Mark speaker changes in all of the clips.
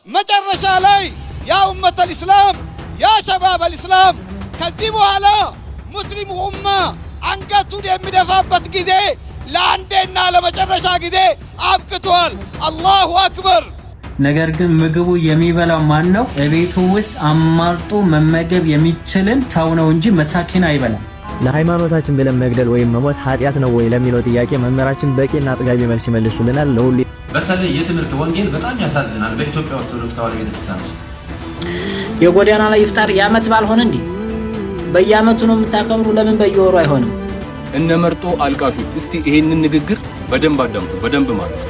Speaker 1: መጨረሻ ላይ ያ ኡመተል ኢስላም ያ ሸባበል ኢስላም ከዚህ በኋላ ሙስሊሙ ኡማ አንገቱን የሚደፋበት ጊዜ ለአንዴና ለመጨረሻ ጊዜ አብቅቷል። አላሁ አክበር።
Speaker 2: ነገር ግን ምግቡ የሚበላው ማን ነው? በቤቱ ውስጥ አማርጦ መመገብ የሚችልን ሰው ነው እንጂ መሳኪን አይበላም።
Speaker 3: ለሃይማኖታችን ብለን መግደል ወይም መሞት ኃጢአት ነው ወይ ለሚለው ጥያቄ መምህራችን በቂና አጥጋቢ መልስ ይመልሱልናል። ለሁሉ
Speaker 4: በተለይ የትምህርት ወንጌል በጣም ያሳዝናል። በኢትዮጵያ ኦርቶዶክስ ተዋሕዶ ቤተክርስቲያን ውስጥ
Speaker 5: የጎዳና ላይ ኢፍጣር የዓመት በዓል ሆነ እንዴ? በየዓመቱ ነው የምታከብሩ? ለምን በየወሩ አይሆንም?
Speaker 6: እነ መርጦ አልቃሾች እስቲ ይሄንን ንግግር በደንብ አዳምጡ። በደንብ ማለት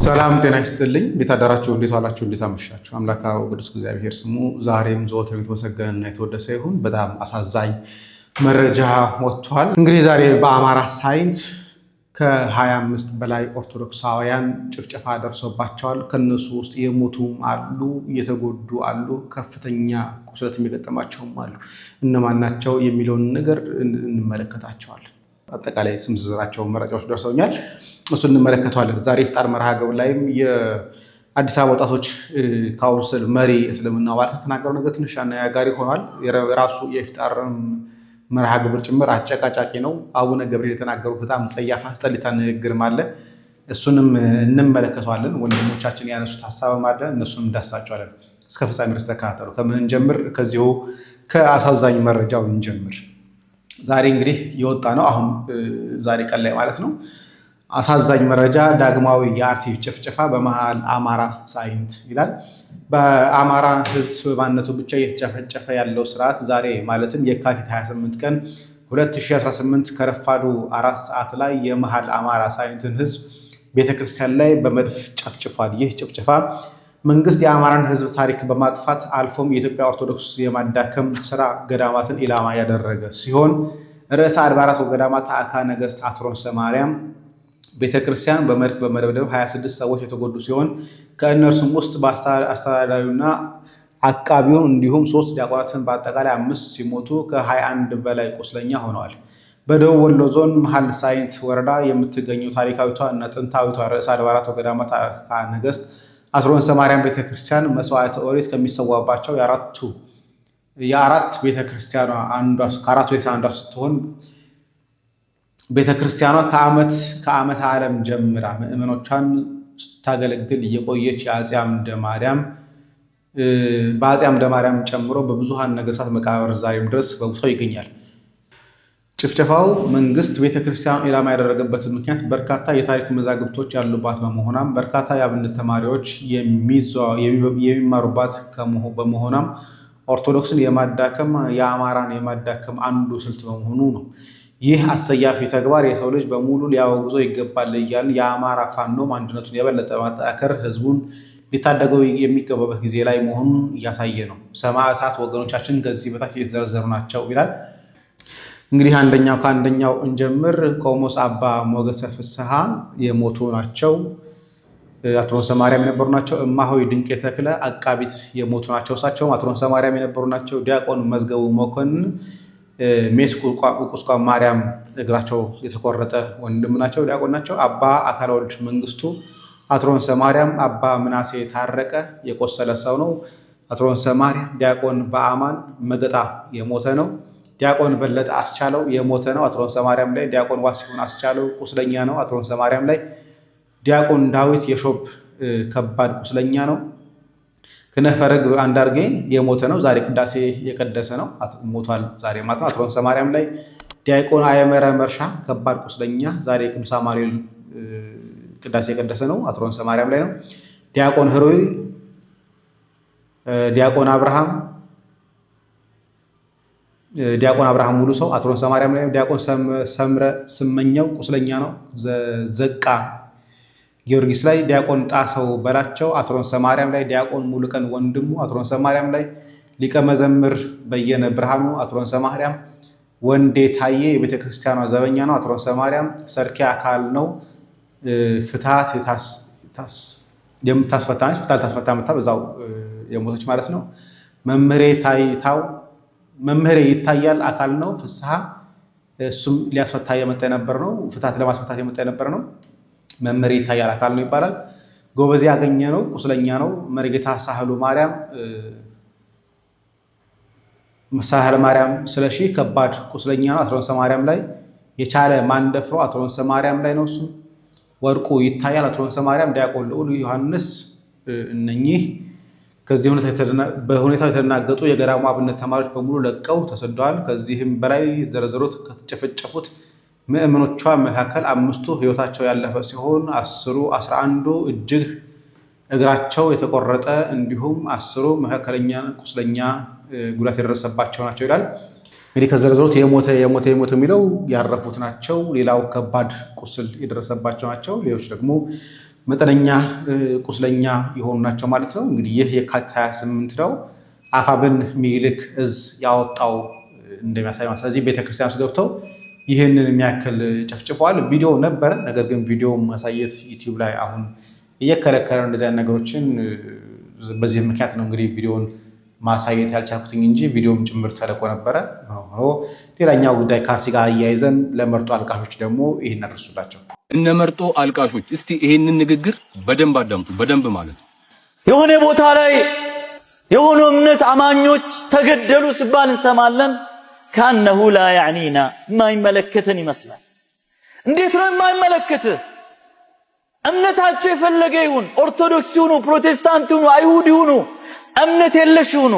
Speaker 7: ሰላም ጤና ይስጥልኝ። እንዴት አደራችሁ? እንዴት ዋላችሁ? እንዴት አመሻችሁ? አምላካው ቅዱስ እግዚአብሔር ስሙ ዛሬም ዘወትር የተመሰገነና የተወደሰ ይሁን። በጣም አሳዛኝ መረጃ ወጥቷል። እንግዲህ ዛሬ በአማራ ሳይንት ከ25 በላይ ኦርቶዶክሳውያን ጭፍጨፋ ደርሶባቸዋል። ከነሱ ውስጥ የሞቱም አሉ፣ እየተጎዱ አሉ፣ ከፍተኛ ቁስለት የሚገጠማቸውም አሉ። እነማን ናቸው የሚለውን ነገር እንመለከታቸዋለን። አጠቃላይ ስም ዝርዝራቸው መረጃዎች ደርሰውኛል፣ እሱ እንመለከተዋለን። ዛሬ ኢፍጣር መርሃ ግብር ላይም የአዲስ አበባ ወጣቶች ካውንስል መሪ እስልምና አባላት የተናገረው ነገር ትንሽ አነጋጋሪ ሆኗል። የራሱ የኢፍጣር መርሃ ግብር ጭምር አጨቃጫቂ ነው። አቡነ ገብርኤል የተናገሩት በጣም ጸያፍ አስጠሊታ ንግግርም አለ። እሱንም እንመለከተዋለን። ወንድሞቻችን ያነሱት ሀሳብም አለ፣ እነሱን እንዳሳቸዋለን። እስከ ፍጻሜ ድረስ ተከታተሉ። ከምን እንጀምር? ከዚሁ ከአሳዛኝ መረጃው እንጀምር። ዛሬ እንግዲህ የወጣ ነው፣ አሁን ዛሬ ቀን ላይ ማለት ነው። አሳዛኝ መረጃ ዳግማዊ የአርሲ ጭፍጨፋ በመሃል አማራ ሳይንት ይላል። በአማራ ሕዝብ ማንነቱ ብቻ እየተጨፈጨፈ ያለው ስርዓት ዛሬ ማለትም የካቲት 28 ቀን 2018 ከረፋዱ 4 ሰዓት ላይ የመሃል አማራ ሳይንትን ሕዝብ ቤተክርስቲያን ላይ በመድፍ ጨፍጭፏል። ይህ ጭፍጨፋ መንግስት የአማራን ሕዝብ ታሪክ በማጥፋት አልፎም የኢትዮጵያ ኦርቶዶክስ የማዳከም ስራ ገዳማትን ኢላማ ያደረገ ሲሆን ርዕሰ አድባራት ወገዳማት አካ ነገስት አትሮንሰ ማርያም ቤተክርስቲያን በመድፍ በመደብደብ 26 ሰዎች የተጎዱ ሲሆን ከእነርሱም ውስጥ በአስተዳዳሪውና አቃቢውን እንዲሁም 3 ዲያቆናትን በአጠቃላይ 5 ሲሞቱ ከ21 በላይ ቁስለኛ ሆነዋል። በደቡብ ወሎ ዞን መሃል ሳይንት ወረዳ የምትገኘው ታሪካዊቷ እና ጥንታዊቷ ርዕሰ አድባራት ወገዳማት አካ ነገስት አትሮንሰ ማርያም ቤተክርስቲያን መስዋዕተ ኦሪት ከሚሰዋባቸው የአራት ቤተክርስቲያኗ አንዷ ስትሆን ቤተክርስቲያኗ ከዓመተ ዓለም ጀምራ ምዕመኖቿን ስታገለግል የቆየች በአፄ አምደ ማርያም ጨምሮ በብዙሃን ነገስታት መቃብር ዛሬም ድረስ በቦታው ይገኛል። ጭፍጨፋው መንግስት ቤተክርስቲያኑ ኢላማ ያደረገበትን ምክንያት በርካታ የታሪክ መዛግብቶች ያሉባት በመሆኗም በርካታ የአብነት ተማሪዎች የሚማሩባት በመሆኗም ኦርቶዶክስን የማዳከም የአማራን የማዳከም አንዱ ስልት በመሆኑ ነው። ይህ አሰያፊ ተግባር የሰው ልጅ በሙሉ ሊያወግዘው ይገባል እያልን የአማራ ፋኖም አንድነቱን የበለጠ ማጠናከር ህዝቡን ሊታደገው የሚገባበት ጊዜ ላይ መሆኑን እያሳየ ነው። ሰማዕታት ወገኖቻችን ከዚህ በታች የተዘረዘሩ ናቸው ይላል። እንግዲህ ከአንደኛው እንጀምር። ቆሞስ አባ ሞገሰ ፍስሐ የሞቱ ናቸው። አትሮንሰ ማርያም የነበሩ ናቸው። እማሆይ ድንቅ የተክለ አቃቢት የሞቱ ናቸው። እሳቸውም አትሮንሰ ማርያም የነበሩ ናቸው። ዲያቆን መዝገቡ መኮንን ሜስ ቁስቋም ማርያም እግራቸው የተቆረጠ ወንድም ናቸው፣ ዲያቆን ናቸው። አባ አካለ ወልድ መንግስቱ አትሮንሰ ማርያም፣ አባ ምናሴ ታረቀ የቆሰለ ሰው ነው። አትሮንሰ ማርያም ዲያቆን በአማን መገጣ የሞተ ነው። ዲያቆን በለጠ አስቻለው የሞተ ነው። አትሮንሰ ማርያም ላይ ዲያቆን ዋሲሁን አስቻለው ቁስለኛ ነው። አትሮንሰ ማርያም ላይ ዲያቆን ዳዊት የሾብ ከባድ ቁስለኛ ነው። ክነፈረግ አንዳርጌ የሞተ ነው። ዛሬ ቅዳሴ የቀደሰ ነው፣ ሞቷል ዛሬ ማለት ነው። አትሮንሰ ማርያም ላይ ዲያቆን አየመረ መርሻ ከባድ ቁስለኛ ዛሬ ቅዱስ አማኑኤል ቅዳሴ የቀደሰ ነው፣ አትሮንሰ ማርያም ላይ ነው። ዲያቆን ህሩይ፣ ዲያቆን አብርሃም ሙሉ ሰው አትሮንሰ ማርያም ላይ ነው። ዲያቆን ሰምረ ስመኛው ቁስለኛ ነው፣ ዘቃ ጊዮርጊስ ላይ። ዲያቆን ጣሰው በላቸው አትሮንሰ ማርያም ላይ። ዲያቆን ሙሉቀን ወንድሙ አትሮንሰ ማርያም ላይ። ሊቀ መዘምር በየነ ብርሃኑ አትሮንሰ ማርያም። ወንዴ ታዬ የቤተክርስቲያኗ ዘበኛ ነው፣ አትሮንሰ ማርያም። ሰርኪ አካል ነው፣ ፍትሃት የምታስፈታ ነች፣ ፍትሃት ታስፈታ መታ በዛው የሞተች ማለት ነው። መምህሬ ይታያል አካል ነው፣ ፍስሐ እሱም ሊያስፈታ የመጣ የነበር ነው፣ ፍትሃት ለማስፈታት የመጣ የነበር ነው። መምህሬ ይታያል አካል ነው ይባላል። ጎበዝ ያገኘ ነው ቁስለኛ ነው መርጌታ ሳህሉ ማርያም ስለሺ ከባድ ቁስለኛ ነው አትሮንሰ ማርያም ላይ የቻለ ማንደፍሮ አትሮንሰ ማርያም ላይ ነው እሱ ወርቁ ይታያል አትሮንሰ ማርያም ዲያቆን ልዑል ዮሐንስ እነኚህ ከዚህ በሁኔታው የተናገጡ የገዳሙ አብነት ተማሪዎች በሙሉ ለቀው ተሰደዋል ከዚህም በላይ ዘረዘሩት ከተጨፈጨፉት ምእመኖቿ መካከል 5ቱ ህይወታቸው ያለፈ ሲሆን 11ዱ እጅግ እግራቸው የተቆረጠ እንዲሁም 10ሩ መካከለኛ ቁስለኛ ጉዳት የደረሰባቸው ናቸው ይላል እንግዲህ ከዘረዘሩት የሞተ የሚለው ያረፉት ናቸው ሌላው ከባድ ቁስል የደረሰባቸው ናቸው ሌሎች ደግሞ መጠነኛ ቁስለኛ የሆኑ ናቸው ማለት ነው እንግዲህ ይህ የካቲት 28 ነው አፋብን ሚልክ እዝ ያወጣው እንደሚያሳይ ማለት ስለዚህ ቤተክርስቲያን ውስጥ ገብተው ይሄንን የሚያክል ጨፍጭፈዋል ቪዲዮ ነበር ነገር ግን ቪዲዮ ማሳየት ዩቲዩብ ላይ አሁን እየከለከለ እንደዚህ ነገሮችን በዚህ ምክንያት ነው እንግዲህ ቪዲዮን ማሳየት ያልቻልኩትኝ እንጂ ቪዲዮም ጭምር ተለቆ ነበር ሌላኛው ጉዳይ ካርሲ ጋር አያይዘን ለመርጦ አልቃሾች ደግሞ ይሄን አድርሱላቸው
Speaker 6: እነ መርጦ አልቃሾች እስቲ ይሄንን ንግግር በደንብ አዳምጡ በደንብ ማለት
Speaker 8: የሆነ ቦታ ላይ የሆኑ እምነት አማኞች ተገደሉ ሲባል እንሰማለን ካነሁ ላ ያዕኒና ማይመለከተን ይመስላል እንዴት ነው የማይመለከት እምነታቸው የፈለገ ይሁን ኦርቶዶክስ ይሁኑ ፕሮቴስታንት ይሁኑ አይሁድ ይሁኑ እምነት የለሽ ይሁኑ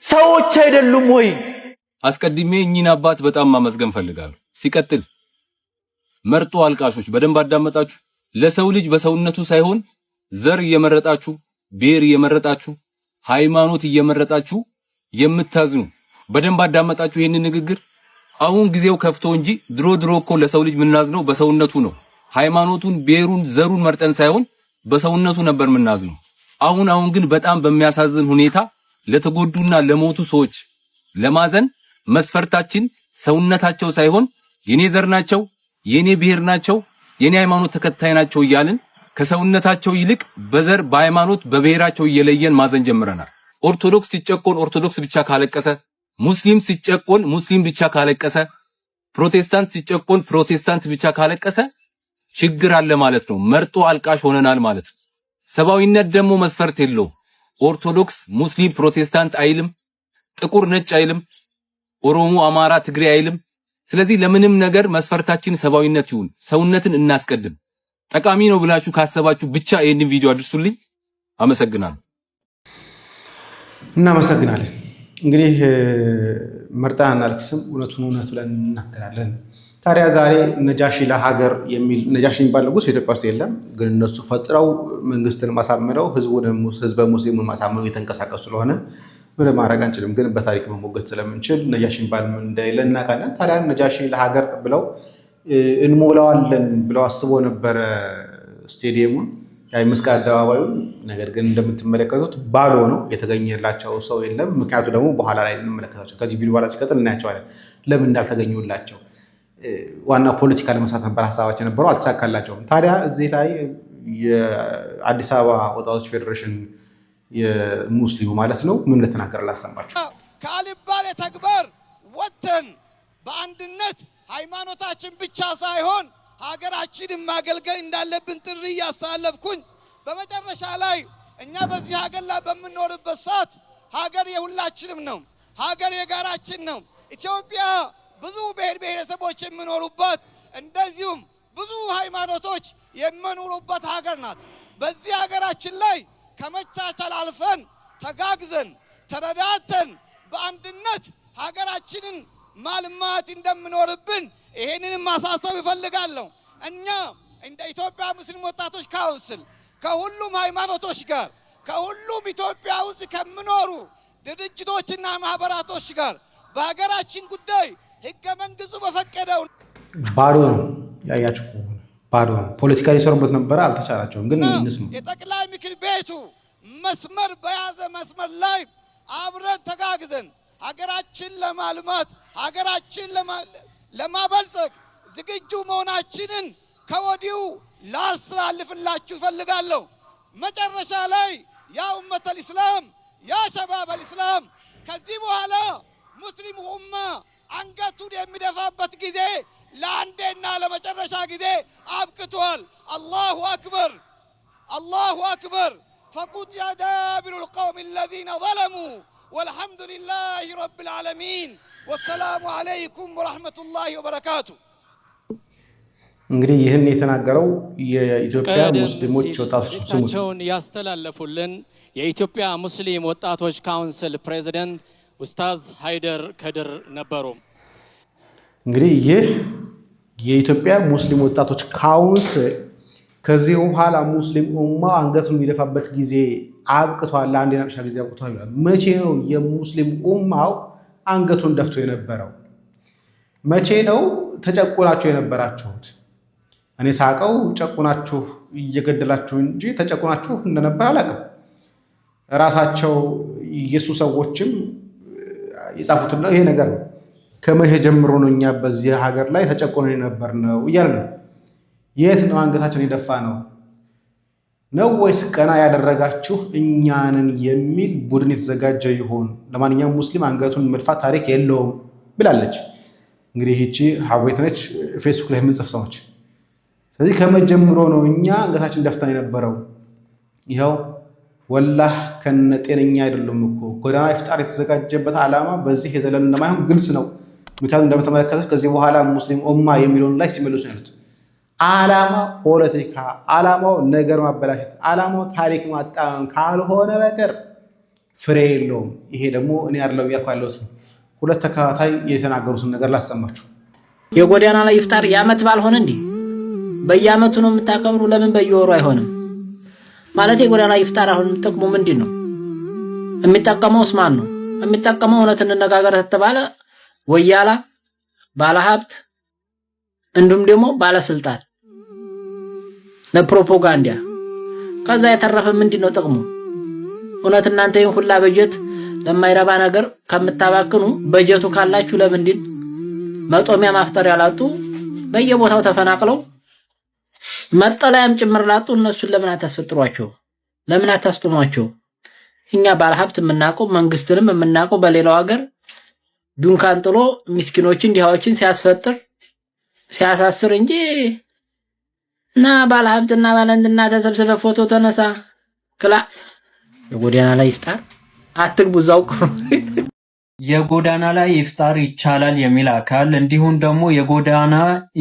Speaker 8: ሰዎች አይደሉም ወይ
Speaker 6: አስቀድሜ እኚህን አባት በጣም ማመስገን ፈልጋለሁ ሲቀጥል መርጦ አልቃሾች በደንብ አዳመጣችሁ ለሰው ልጅ በሰውነቱ ሳይሆን ዘር እየመረጣችሁ ብሔር እየመረጣችሁ ሃይማኖት እየመረጣችሁ የምታዝኑ በደንብ አዳመጣችሁ ይሄንን ንግግር አሁን ጊዜው ከፍቶ እንጂ ድሮ እኮ ለሰው ልጅ ምናዝነው በሰውነቱ ነው ሃይማኖቱን ብሔሩን ዘሩን መርጠን ሳይሆን በሰውነቱ ነበር ምናዝነው አሁን ግን በጣም በሚያሳዝን ሁኔታ ለተጎዱና ለሞቱ ሰዎች ለማዘን መስፈርታችን ሰውነታቸው ሳይሆን የኔ ዘር ናቸው የኔ ብሔር ናቸው የኔ ሃይማኖት ተከታይ ናቸው እያልን ከሰውነታቸው ይልቅ በዘር በሃይማኖት በብሔራቸው እየለየን ማዘን ጀምረናል ኦርቶዶክስ ሲጨቆን ኦርቶዶክስ ብቻ ካለቀሰ ሙስሊም ሲጨቆን ሙስሊም ብቻ ካለቀሰ ፕሮቴስታንት ሲጨቆን ፕሮቴስታንት ብቻ ካለቀሰ ችግር አለ ማለት ነው መርጦ አልቃሽ ሆነናል ማለት ሰባዊነት ደግሞ መስፈርት የለው ኦርቶዶክስ ሙስሊም ፕሮቴስታንት አይልም ጥቁር ነጭ አይልም ኦሮሞ አማራ ትግሬ አይልም ስለዚህ ለምንም ነገር መስፈርታችን ሰባዊነት ይሁን ሰውነትን እናስቀድም ጠቃሚ ነው ብላችሁ ካሰባችሁ ብቻ ይሄንን ቪዲዮ አድርሱልኝ አመሰግናለሁ
Speaker 7: እናመሰግናለን እንግዲህ መርጣን አልክስም እውነቱን ብለን እናከራለን ታዲያ ዛሬ ነጃሺ ለሀገር የሚል ነጃሺ የሚባል ንጉስ ኢትዮጵያ ውስጥ የለም ግን እነሱ ፈጥረው መንግስትን ማሳመነው ህዝበ ሙስሊሙን ማሳመነው የተንቀሳቀሱ ስለሆነ ምንም ማድረግ አንችልም ግን በታሪክ መሞገት ስለምንችል ነጃሺ የሚባል እንደሌለ እናውቃለን ታዲያ ነጃሺ ለሀገር ብለው እንሞላዋለን ብለው አስቦ ነበር ስቴዲየሙን መስቀል አደባባዩን ነገር ግን እንደምትመለከቱት ባዶ ነው የተገኘላቸው ሰው የለም ምክንያቱ ደግሞ በኋላ ላይ እንመለከታቸው ከዚህ ቪዲዮ በኋላ ሲቀጥል እናያቸዋለን ለምን እንዳልተገኙላቸው ዋና ፖለቲካ ለመስራት ነበር ሐሳባቸው ነበረው አልተሳካላቸውም ታዲያ እዚህ ላይ የአዲስ አበባ ወጣቶች ፌዴሬሽን የሙስሊሙ ማለት ነው ምን እንደተናገረ ላሰማችሁ
Speaker 1: ካልባለ ተግባር ወተን በአንድነት ሃይማኖታችን ብቻ ሳይሆን ሀገራችንን ማገልገል እንዳለብን ጥሪ ያስተላለፍኩኝ በመጨረሻ ላይ እኛ በዚህ ሀገር ላይ በመኖርበት ሰዓት ሀገር የሁላችንም ነው ሀገር የጋራችን ነው ኢትዮጵያ ብዙ ብሔረሰቦች የሚኖሩበት እንደዚሁም ብዙ ሃይማኖቶች የሚኖሩበት ሀገር ናት በዚህ ሀገራችን ላይ ከመቻቻል አልፈን ተጋግዘን ተረዳተን በአንድነት ሀገራችንን ማልማት እንደምኖርብን ይሄንንም ማሳሰብ ይፈልጋለሁ እኛ እንደ ኢትዮጵያ ሙስሊም ወጣቶች ካውንስል ከሁሉም ሃይማኖቶች ጋር ከሁሉም ኢትዮጵያ ውስጥ ከሚኖሩ ድርጅቶችና ማህበራቶች ጋር በሀገራችን ጉዳይ ህገ መንግስቱ በፈቀደው
Speaker 7: ባዶ ነው ያያችሁ ባዶ ነው ፖለቲካ ሊሰሩበት ነበር አልተቻላቸውም ግን እንስማ
Speaker 1: የጠቅላይ ምክር ቤቱ መስመር በያዘ መስመር ላይ አብረን ተጋግዘን ሀገራችን ለማልማት ሀገራችን ለማበልጸግ ዝግጁ መሆናችንን ከወዲሁ ላስተላልፍላችሁ ፈልጋለሁ መጨረሻ ላይ ያ ኡመተል ኢስላም ያ ሸባበል ኢስላም ከዚህ በኋላ ሙስሊሙ ኡማ አንገቱን የሚደፋበት ጊዜ ለአንዴና ለመጨረሻ ጊዜ አብቅቷል አላሁ አክበር الله أكبر فقطع دابر القوم الذين ظلموا والحمد لله رب العالمين والسلام عليكم ورحمة الله وبركاته
Speaker 7: እንግዲህ ይህን የተናገረው የኢትዮጵያ ሙስሊሞች ወጣቶች
Speaker 9: ስሙቸውን ያስተላለፉልን የኢትዮጵያ ሙስሊም ወጣቶች ካውንስል ፕሬዝዳንት ኡስታዝ ሃይደር ከድር ነበሩ።
Speaker 7: እንግዲህ ይህ የኢትዮጵያ ሙስሊም ወጣቶች ካውንስል ከዚህ በኋላ ሙስሊም ኡማ አንገቱን የሚደፋበት ጊዜ አብቅቷል፣ አንድ የናቅሻ ጊዜ አብቅቷል። መቼ ነው የሙስሊም ኡማው አንገቱን ደፍቶ የነበረው? መቼ ነው ተጨቁናችሁ የነበራችሁት? እኔ ሳቀው ጨቁናችሁ እየገደላችሁ እንጂ ተጨቁናችሁ እንደነበር አላውቅም። ራሳቸው ኢየሱስ ሰዎችም የጻፉት ነው ይሄ ነገር ነው። ከመቼ ጀምሮ ነው እኛ በዚህ ሀገር ላይ ተጨቁነን የነበር ነው እያልን ነው? የት ነው አንገታችን የደፋ ነው ነው ወይስ ቀና ያደረጋችሁ እኛንን የሚል ቡድን የተዘጋጀ ይሆን? ለማንኛውም ሙስሊም አንገቱን መድፋት ታሪክ የለውም ብላለች። እንግዲህ እቺ ሀዌት ነች ፌስቡክ ላይ የምጽፍ ሰዎች። ስለዚህ ከመጀመሩ ነው እኛ አንገታችን ደፍተን የነበረው። ይኸው ወላህ ከነጤነኛ አይደለም እኮ ጎዳና ኢፍጣር የተዘጋጀበት ዓላማ በዚህ የዘለለ እንደማይሆን ግልጽ ነው። ምክንያቱም እንደምትመለከቱት ከዚህ በኋላ ሙስሊም ኡማ የሚለውን ላይ ሲመልሱ ያሉት ዓላማ ፖለቲካ፣ ዓላማው ነገር ማበላሸት፣ ዓላማው ታሪክ ማጣመም ካልሆነ በቀር ፍሬ የለውም። ይሄ ደግሞ እኔ አይደለም ያልኩ ያለሁት ሁለት ተከታታይ የተናገሩትን ነገር ላሰማችሁ።
Speaker 5: የጎዳና ላይ ኢፍጣር ያመት ባልሆነ እንዴ በየአመቱ ነው የምታከብሩ? ለምን በየወሩ አይሆንም? ማለት የጎዳና ኢፍጣር አሁን ጥቅሙ ምንድነው? የሚጠቀመውስ ማን ነው? የሚጠቀመው እውነት እንነጋገር ተባለ ወያላ ባለሀብት እንዱም ደግሞ ባለስልጣን ለፕሮፓጋንዳ። ከዛ የተረፈ ምንድነው ጥቅሙ? እውነት እናንተ ይሄን ሁላ በጀት ለማይረባ ነገር ከምታባክኑ በጀቱ ካላችሁ ለምንድን መጦሚያ ማፍጠር ያላጡ በየቦታው ተፈናቅለው መጠለያም ጭምር ላጡ እነሱን ለምን አታስፈጥሯቸው? ለምን አታስጥሟቸው? እኛ ባለሀብት የምናውቀው መንግስትንም የምናውቀው በሌላው ሀገር ዱንካን ጥሎ ምስኪኖችን ዲሃዎችን ሲያስፈጥር ሲያሳስር እንጂ እና ባለሀብትና ባለንትና ተሰብስበ ፎቶ ተነሳ ክላ የጎዳና ላይ ኢፍጣር አትግቡ ዛውቁ።
Speaker 2: የጎዳና ላይ ኢፍጣር ይቻላል የሚል አካል እንዲሁም ደግሞ የጎዳና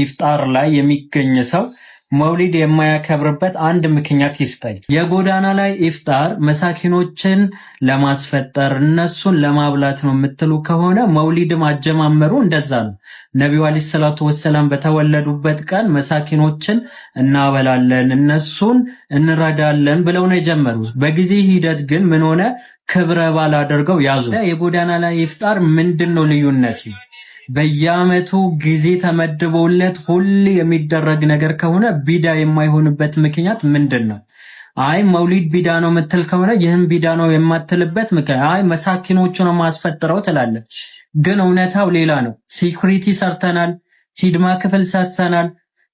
Speaker 2: ኢፍጣር ላይ የሚገኝ ሰው መውሊድ የማያከብርበት አንድ ምክንያት ይስጠኝ። የጎዳና ላይ ኢፍጣር መሳኪኖችን ለማስፈጠር እነሱን ለማብላት ነው የምትሉ ከሆነ መውሊድም አጀማመሩ እንደዛ ነው። ነብዩ አለይሂ ሰላቱ ወሰለም በተወለዱበት ቀን መሳኪኖችን እናበላለን እነሱን እንረዳለን ብለው ነው የጀመሩት። በጊዜ ሂደት ግን ምን ሆነ? ክብረ በዓል አድርገው ያዙ። የጎዳና ላይ ኢፍጣር ምንድነው ልዩነቱ? በየአመቱ ጊዜ ተመድቦለት ሁሉ የሚደረግ ነገር ከሆነ ቢዳ የማይሆንበት ምክንያት ምንድነው? አይ መውሊድ ቢዳ ነው የምትል ከሆነ ይህም ቢዳ ነው የማትልበት ምክንያት አይ መሳኪኖቹን ነው ማስፈጥረው ትላለህ። ግን እውነታው ሌላ ነው። ሲኩሪቲ ሰርተናል፣ ሂድማ ክፍል ሰርተናል።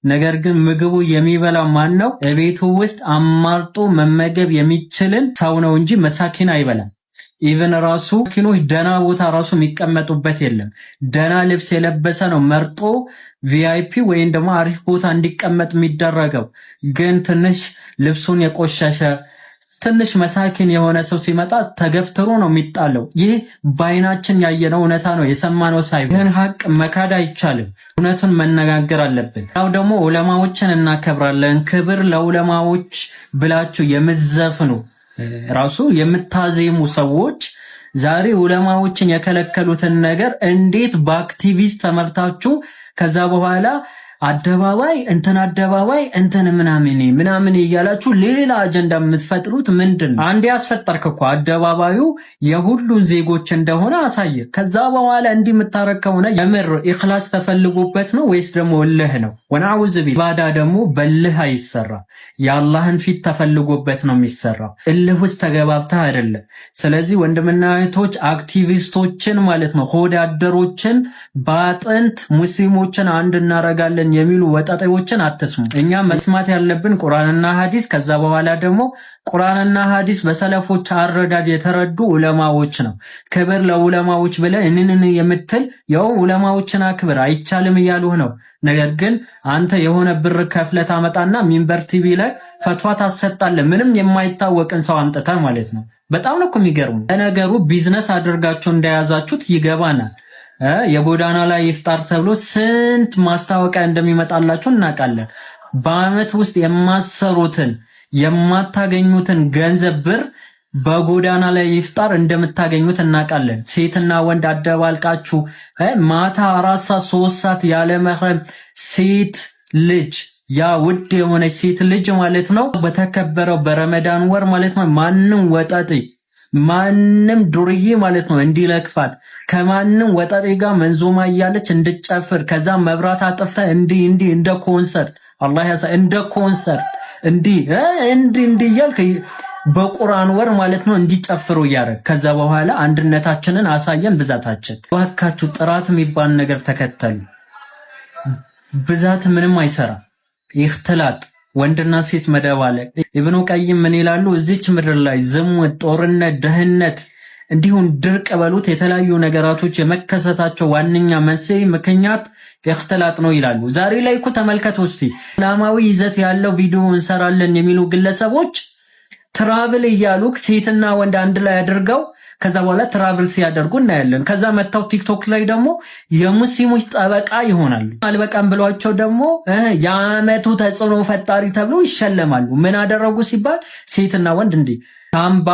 Speaker 2: ነገር ግን ምግቡ የሚበላው ማን ነው? እቤቱ ውስጥ አማርጦ መመገብ የሚችልን ሰው ነው እንጂ መሳኪን አይበላም። ኢቨን ራሱ መሳኪኖች ደና ቦታ ራሱ የሚቀመጡበት የለም። ደና ልብስ የለበሰ ነው መርጦ ቪአይፒ ወይም ደግሞ አሪፍ ቦታ እንዲቀመጥ የሚደረገው። ግን ትንሽ ልብሱን የቆሸሸ ትንሽ መሳኪን የሆነ ሰው ሲመጣ ተገፍትሮ ነው የሚጣለው። ይህ በአይናችን ያየነው እውነታ ነው፣ የሰማነው ሳይሆን ይህን ሀቅ መካድ አይቻልም። እውነቱን መነጋገር አለብን። ያው ደግሞ ዑለማዎችን እናከብራለን። ክብር ለዑለማዎች ብላችሁ የምትዘፍኑ ራሱ የምታዜሙ ሰዎች ዛሬ ዑለማዎችን የከለከሉትን ነገር እንዴት በአክቲቪስት ተመርታችሁ ከዛ በኋላ አደባባይ እንትን ምናምን እያላችሁ ሌላ አጀንዳ የምትፈጥሩት ምንድነው? አንዴ ያስፈጠርክ እኮ አደባባዩ የሁሉን ዜጎች እንደሆነ አሳየ። ከዛ በኋላ እንዲህ የምታረግ ከሆነ የምር ኢኽላስ ተፈልጎበት ነው ወይስ ደግሞ እልህ ነው? ወነአውዝ ቢላህ። ባዳ ደግሞ በልህ አይሰራ፣ የአላህን ፊት ተፈልጎበት ነው የሚሰራው። እልህ ውስጥ ተገባብተህ አይደለም። ስለዚህ ወንድምና እህቶች አክቲቪስቶችን ማለት ነው ሆዳደሮችን ባጥንት ሙስሊሞችን አንድ እናረጋለን እንሰራለን የሚሉ ወጣጤዎችን አትስሙ። እኛ መስማት ያለብን ቁርአንና ሐዲስ ከዛ በኋላ ደግሞ ቁርአንና ሐዲስ በሰለፎች አረዳድ የተረዱ ዑለማዎች ነው። ክብር ለዑለማዎች ብለህ እንንን የምትል ያው ዑለማዎችን አክብር አይቻልም እያሉህ ነው። ነገር ግን አንተ የሆነ ብር ከፍለህ ታመጣና ሚንበር ቲቪ ላይ ፈትዋ ታሰጣለህ። ምንም የማይታወቅን ሰው አምጥተህ ማለት ነው። በጣም ነው የሚገርመው። ለነገሩ ቢዝነስ አድርጋችሁ እንደያዛችሁት ይገባናል። የጎዳና ላይ ኢፍጣር ተብሎ ስንት ማስታወቂያ እንደሚመጣላችሁ እናውቃለን። በአመት ውስጥ የማሰሩትን የማታገኙትን ገንዘብ ብር በጎዳና ላይ ኢፍጣር እንደምታገኙት እናውቃለን። ሴትና ወንድ አደባልቃችሁ ማታ 4 ሰዓት 3 ሰዓት ያለ መህረም ሴት ልጅ ያ ውድ የሆነች ሴት ልጅ ማለት ነው በተከበረው በረመዳን ወር ማለት ነው ማንንም ወጣጤ ማንንም ዱርዬ ማለት ነው እንዲለክፋት ከማንንም ወጣጤ ጋር መንዞማ እያለች እንድጨፍር ከዛ መብራት አጥፍታ እንዲ እንደ ኮንሰርት አላህ ያሳ እንደ ኮንሰርት እንዲ እያልክ በቁርአን ወር ማለት ነው እንዲጨፍሩ ያረግ ከዛ በኋላ አንድነታችንን አሳየን ብዛታችን ዋካችሁ ጥራት የሚባል ነገር ተከተሉ ብዛት ምንም አይሰራ ይختላጥ ወንድና ሴት መደባለቅ ኢብኑ ቀይም ምን ይላሉ እዚች ምድር ላይ ዝሙት ጦርነት ደህነት እንዲሁም ድርቅ በሉት የተለያዩ ነገራቶች የመከሰታቸው ዋነኛ መንስኤ ምክንያት ይختላጥ ነው ይላሉ ዛሬ ላይ እኮ ተመልከቱ እስቲ እስላማዊ ይዘት ያለው ቪዲዮ እንሰራለን የሚሉ ግለሰቦች ትራቭል እያሉ ሴትና ወንድ አንድ ላይ አድርገው ከዛ በኋላ ትራቭል ሲያደርጉ እናያለን ከዛ መጣው ቲክቶክ ላይ ደግሞ የሙስሊሞች ጠበቃ ይሆናሉ አልበቃም ብሏቸው ደግሞ የአመቱ ተጽዕኖ ፈጣሪ ተብሎ ይሸለማሉ ምን አደረጉ ሲባል ሴትና ወንድ እንዴ ታምባ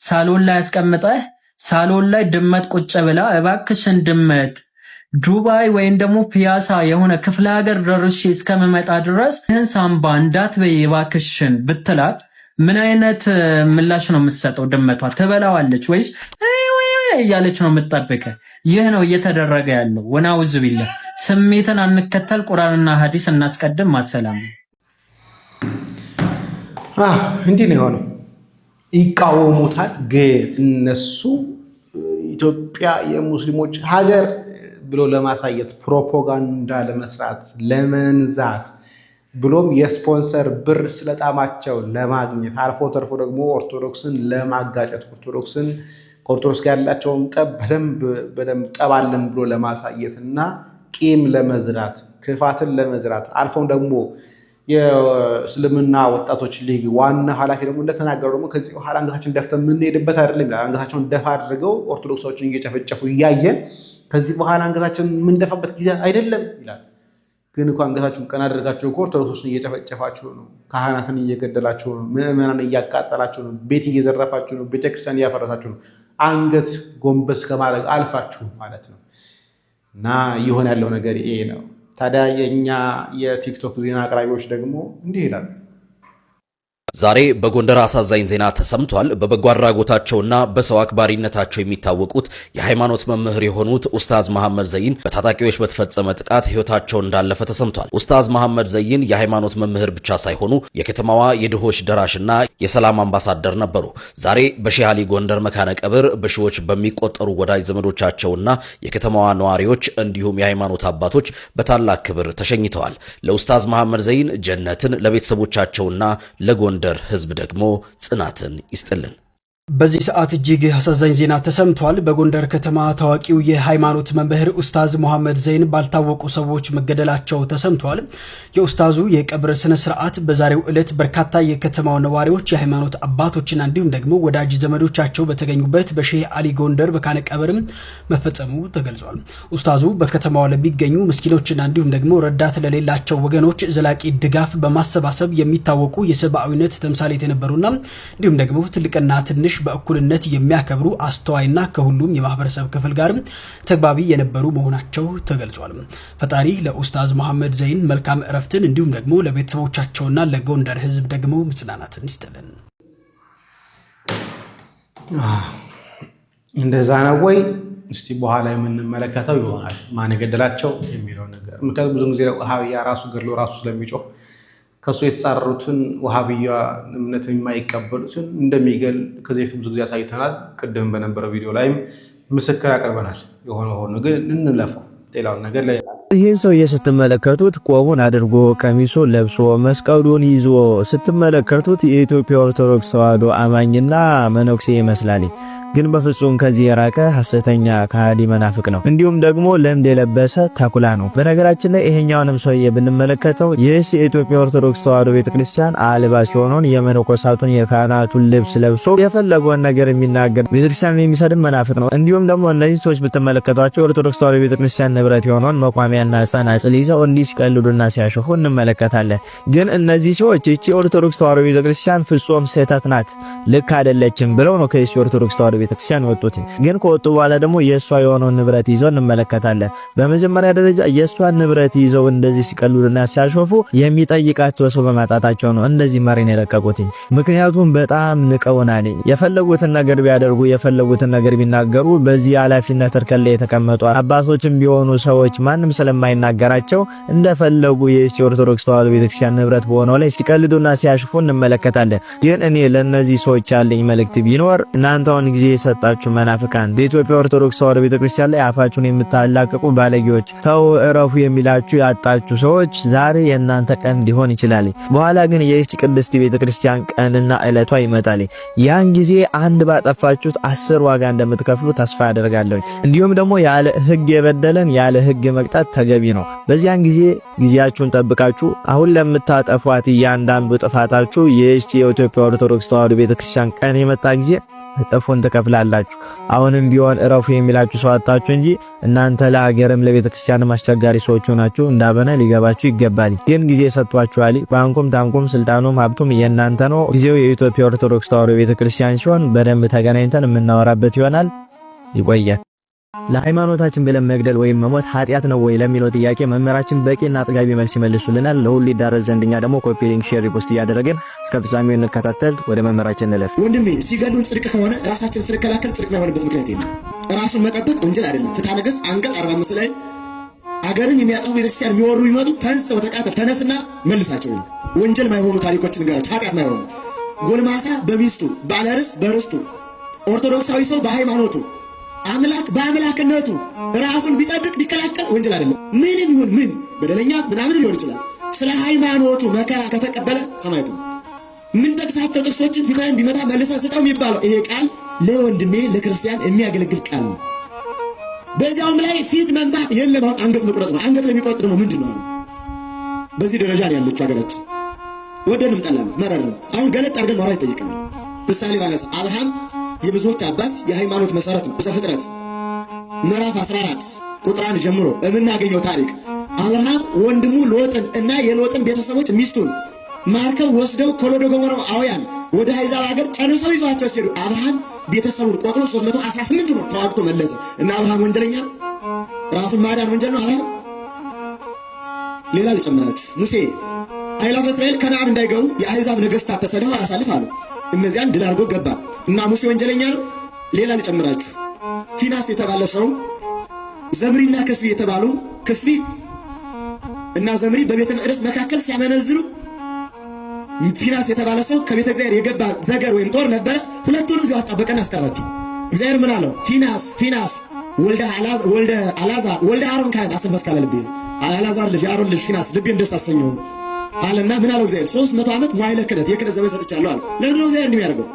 Speaker 2: ሳሎን ላይ ያስቀምጠህ ሳሎን ላይ ድመት ቁጭ ብላ እባክሽን ድመት ዱባይ ወይን ደግሞ ፒያሳ የሆነ ክፍለ ሀገር ደርሼ እስከመመጣ ድረስ ይህን ሳምባ እንዳትበይ እባክሽን ብትላት ምን አይነት ምላሽ ነው የምትሰጠው ድመቷ ተበላዋለች ወይስ እያለች ነው የምትጠብቀው ይህ ነው እየተደረገ ያለው ወናውዝ ቢላ ስሜትን አንከተል ቁርአንና ሐዲስ እናስቀድም ማሰላም
Speaker 7: እንዲህ ነው የሆነው ይቃወሙታል ግን እነሱ ኢትዮጵያ የሙስሊሞች ሀገር ብሎ ለማሳየት ፕሮፓጋንዳ ለመስራት ለመንዛት ብሎም የስፖንሰር ብር ስለጣማቸው ለማግኘት አልፎ ተርፎ ደግሞ ኦርቶዶክስን ለማጋጨት ኦርቶዶክስ ጋር ያላቸውን ጠብ በደንብ ጠባለን ብሎ ለማሳየትና ቂም ለመዝራት ክፋትን ለመዝራት አልፎም ደግሞ የእስልምና ወጣቶች ሊግ ዋና ኃላፊ ደግሞ እንደተናገሩ ደግሞ ከዚህ በኋላ አንገታችን ደፍተን የምንሄድበት አይደለም ይላል አንገታቸውን ደፋ አድርገው ኦርቶዶክሶችን እየጨፈጨፉ እያየን ከዚህ በኋላ አንገታችን የምንደፋበት ጊዜ አይደለም ይላል ግን እንኳን አንገታችሁን ቀና አድርጋችሁ ኦርቶዶክሶችን እየጨፈጨፋችሁ ነው ካህናትን እየገደላችሁ ነው ምዕመናን እያቃጠላችሁ ነው ቤት እየዘረፋችሁ ነው ቤተክርስቲያን እያፈረሳችሁ ነው አንገት ጎንበስ ከማድረግ አልፋችሁ ማለት ነው እና ይሆን ያለው ነገር ይሄ ነው ታዲያ የኛ የቲክቶክ ዜና አቅራቢዎች ደግሞ እንዲህ ይላሉ
Speaker 10: ዛሬ በጎንደር አሳዛኝ ዜና ተሰምቷል በበጎ አድራጎታቸውና በሰው አክባሪነታቸው የሚታወቁት የሃይማኖት መምህር የሆኑት ኡስታዝ መሐመድ ዘይን በታጣቂዎች በተፈጸመ ጥቃት ህይወታቸው እንዳለፈ ተሰምቷል ኡስታዝ መሐመድ ዘይን የሃይማኖት መምህር ብቻ ሳይሆኑ የከተማዋ የድሆች ደራሽና የሰላም አምባሳደር ነበሩ ዛሬ በሼህ አሊ ጎንደር መካነ ቀብር በሺዎች በሚቆጠሩ ወዳጅ ዘመዶቻቸውና የከተማዋ ነዋሪዎች እንዲሁም የሃይማኖት አባቶች በታላቅ ክብር ተሸኝተዋል ለኡስታዝ መሐመድ ዘይን ጀነትን ለቤተሰቦቻቸውና ለጎንደር ህዝብ ደግሞ ጽናትን ይስጥልን
Speaker 11: በዚህ ሰዓት እጅግ አሳዛኝ ዜና ተሰምቷል በጎንደር ከተማ ታዋቂው የሃይማኖት መምህር ኡስታዝ መሐመድ ዘይን ባልታወቁ ሰዎች መገደላቸው ተሰምቷል የኡስታዙ የቀብር ስነ ስርዓት በዛሬው ዕለት በርካታ የከተማው ነዋሪዎች የሃይማኖት አባቶችና እንዲሁም ደግሞ ወዳጅ ዘመዶቻቸው በተገኙበት በሼህ አሊ ጎንደር መካነ ቀብር መፈጸሙ ተገልጿል ኡስታዙ በከተማው ለሚገኙ ምስኪኖችና እንዲሁም ደግሞ ረዳት ለሌላቸው ወገኖች ዘላቂ ድጋፍ በማሰባሰብ የሚታወቁ የሰብአዊነት ተምሳሌት የነበሩና እንዲሁም ደግሞ ትልቅና ትንሽ በእኩልነት የሚያከብሩ አስተዋይና ከሁሉም የማህበረሰብ ክፍል ጋር ተግባቢ የነበሩ መሆናቸው ተገልጿል ፈጣሪ ለኡስታዝ መሐመድ ዘይን መልካም እረፍትን እንዲሁም ደግሞ ለቤተሰቦቻቸውና ለጎንደር ህዝብ ደግሞ መጽናናትን ይስጥልን
Speaker 7: እንደዛ ነው ወይ እስቲ በኋላ የምንመለከተው ይሆናል ማን ገደላቸው የሚለው ነገር ምክንያቱም ብዙ ጊዜ ወሃቢያ ራሱ ገድሎ ራሱ ስለሚጮህ ከሱ የተጻረሩትን ወሃቢያ እምነት የማይቀበሉትን እንደሚገል ከዚህ ብዙ ጊዜ ያሳይተናል ቅድም በነበረው ቪዲዮ ላይም ምስክር አቀርበናል የሆነ ግን እንለፈው ሌላው ነገር ላይ
Speaker 3: ይህን ሰውዬ ስትመለከቱት ቆቡን አድርጎ ቀሚሱን ለብሶ መስቀሉን ይዞ ስትመለከቱት የኢትዮጵያ ኦርቶዶክስ ተዋሕዶ አማኝና መነኩሴ ይመስላል። ግን በፍጹም ከዚህ የራቀ ሐሰተኛ ከሃዲ መናፍቅ ነው። እንዲሁም ደግሞ ለምድ የለበሰ ተኩላ ነው። በነገራችን ላይ ይሄኛውንም ሰውዬ ብንመለከተው ይህስ የኢትዮጵያ ኦርቶዶክስ ተዋሕዶ ቤተክርስቲያን አልባስ የሆነውን የመነኮሳቱን የካህናቱን ልብስ ለብሶ የፈለገውን ነገር የሚናገር ቤተክርስቲያን የሚሰድብ መናፍቅ ነው። እንዲሁም ደግሞ እነዚህ ሰዎች ብትመለከቷቸው ኦርቶዶክስ ተዋሕዶ ቤተክርስቲያን ንብረት የሆነውን መቋሚያና ጸናጽል ይዘው እንዲህ ሲቀልዱና ሲያሾፉ እንመለከታለን። ግን እነዚህ ሰዎች እቺ ኦርቶዶክስ ተዋሕዶ ቤተክርስቲያን ፍጹም ስህተት ናት፣ ልክ አይደለችም ብለው ነው ከዚህ ኦርቶዶክስ ተዋሕዶ ቤተክርስቲያን ወጡት። ግን ከወጡ በኋላ ደግሞ የሷ የሆነውን ንብረት ይዘው እንመለከታለን። በመጀመሪያ ደረጃ የሷን ንብረት ይዘው እንደዚህ ሲቀልዱና ሲያሾፉ የሚጠይቃቸው ሰው በማጣታቸው ነው እንደዚህ መሪን የለቀቁት። ምክንያቱም በጣም ንቀውናል። የፈለጉትን ነገር ቢያደርጉ የፈለጉትን ነገር ቢናገሩ በዚህ ኃላፊነት እርከን ላይ የተቀመጡ አባቶችም ቢሆኑ ሰዎች ማንም ስለማይናገራቸው እንደፈለጉ የኢትዮጵያ ኦርቶዶክስ ተዋሕዶ ቤተክርስቲያን ንብረት በሆነው ላይ ሲቀልዱና ሲያሾፉ እንመለከታለን። ግን እኔ ለነዚህ ሰዎች ያለኝ መልእክት ቢኖር እናንተውን ጊዜ የሰጣችሁ መናፍቃን በኢትዮጵያ ኦርቶዶክስ ተዋሕዶ ቤተክርስቲያን ላይ አፋችሁን የምታላቅቁ ባለጌዎች ተው እረፉ የሚላችሁ ያጣችሁ ሰዎች ዛሬ የእናንተ ቀን ሊሆን ይችላል። በኋላ ግን የኢትዮጵያ ቅድስት ቤተክርስቲያን ቀንና ዕለቷ ይመጣል። ያን ጊዜ አንድ ባጠፋችሁት 10 ዋጋ እንደምትከፍሉ ተስፋ አደርጋለሁ። እንዲሁም ደግሞ ያለ ሕግ የበደለን ያለ ሕግ መቅጣት ተገቢ ነው። በዚያን ጊዜ ጊዜያችሁን ጠብቃችሁ አሁን ለምታጠፏት እያንዳንዱ ጥፋታችሁ የኢትዮጵያ ኦርቶዶክስ ተዋሕዶ ቤተክርስቲያን ቀን የመጣ ጊዜ እጥፉን ትከፍላላችሁ። አሁንም ቢሆን እረፉ የሚላችሁ ሰው አጣችሁ እንጂ እናንተ ለሀገርም ለቤተክርስቲያንም አስቸጋሪ ሰዎች ሆናችሁ እንዳበነ ሊገባችሁ ይገባል። ግን ጊዜ ሰጥቷችኋል። ባንኩም ታንኩም ስልጣኑም ሀብቱም የእናንተ ነው። ጊዜው የኢትዮጵያ ኦርቶዶክስ ተዋሕዶ ቤተክርስቲያን ሲሆን በደንብ ተገናኝተን የምናወራበት ይሆናል። ይቆያል። ለሃይማኖታችን ብለን መግደል ወይም መሞት ኃጢአት ነው ወይ ለሚለው ጥያቄ መምህራችን በቂና አጥጋቢ መልስ ይመልሱልናል። ለሁሉ ይዳረስ ዘንድኛ ደግሞ ኮፒ ሊንክ፣ ሼር፣ ሪፖስት እያደረግን እስከ ፍጻሜው እንከታተል። ወደ መምህራችን እንለፍ።
Speaker 12: ወንድሜ ሲገሉን ጽድቅ ከሆነ ራሳችን ስንከላከል ጽድቅ የማይሆንበት ምክንያት የለም። ራሱን መጠበቅ ወንጀል አይደለም። ፍትሐ ነገሥት አንቀጽ 45 ላይ አገርን የሚያጠፉ ቤተክርስቲያን የሚወሩ ይመጡ ተንስ ወተቃተል ተነስና መልሳቸው ነው። ወንጀል ማይሆኑ ታሪኮችን ንገራቸው። ኃጢአት ማይሆኑ ጎልማሳ በሚስቱ ባለርስ በርስቱ ኦርቶዶክሳዊ ሰው በሃይማኖቱ አምላክ በአምላክነቱ ራሱን ቢጠብቅ ቢከላከል ወንጀል አይደለም። ምንም ይሁን ምን በደለኛ ምናምን ሊሆን ይችላል። ስለ ሃይማኖቱ መከራ ከተቀበለ ሰማዕት ነው። ምን ጠቅሳቸው ጥቅሶችን ፊትህን ቢመታ መልሰህ ስጠው የሚባለው ይሄ ቃል ለወንድሜ ለክርስቲያን የሚያገለግል ቃል ነው። በዚያውም ላይ ፊት መምታት የለም። አሁን አንገት መቁረጥ ነው። አንገት ለሚቆርጥ ደግሞ ምንድን ነው? በዚህ ደረጃ ነው ያለችው ሀገራችን። ወደንም ጠላንም መረረንም አሁን ገለጥ አድርገን ማውራት ይጠይቀናል። ምሳሌ ባነሳ አብርሃም የብዙዎች አባት የሃይማኖት መሰረት ነው። ዘፍጥረት ምዕራፍ 14 ቁጥር 1 ጀምሮ የምናገኘው ታሪክ አብርሃም ወንድሙ ሎጥን እና የሎጥን ቤተሰቦች ሚስቱን ማርከው ወስደው ኮሎዶጎሞራውያን ወደ አሕዛብ ሀገር ጨርሰው ይዟቸው ሲሄዱ አብርሃም ቤተሰቡን ቆጥሮ 318 ነው ተዋግቶ መለሰ። እና አብርሃም ወንጀለኛ ነው? ራሱን ማዳን ወንጀል ነው አብርሃም? ሌላ ልጨምራችሁ። ሙሴ አእላፈ እስራኤል ከነዓን እንዳይገቡ የአሕዛብ ነገሥታት ተሰደው አላሳልፍ አሉ። እነዚያን ድል አድርጎ ገባ እና ሙሴ ወንጀለኛ ነው? ሌላ ልጨምራችሁ። ፊናስ የተባለ ሰው ዘምሪና ከስቢ የተባሉ ከስቢ እና ዘምሪ በቤተ መቅደስ መካከል ሲያመነዝሩ ፊናስ የተባለ ሰው ከቤተ እግዚአብሔር የገባ ዘገር ወይም ጦር ነበረ። ሁለቱንም እዚያው አስጣበቀና አስቀራቸው። እግዚአብሔር ምን አለው? ፊናስ ወልደ አልዓዛር ወልደ አሮን ካህን አስር መስካለ ልቤ አልዓዛር ልጅ አሮን ልጅ ፊናስ ልቤን ደስ አሰኘው አለና ምን አለው እግዚአብሔር? 300 ዓመት መዋዕለ ክህነት የክህነት ዘመን ሰጥቻለሁ አለ። ለምን ነው እግዚአብሔር እንደሚያደርገው?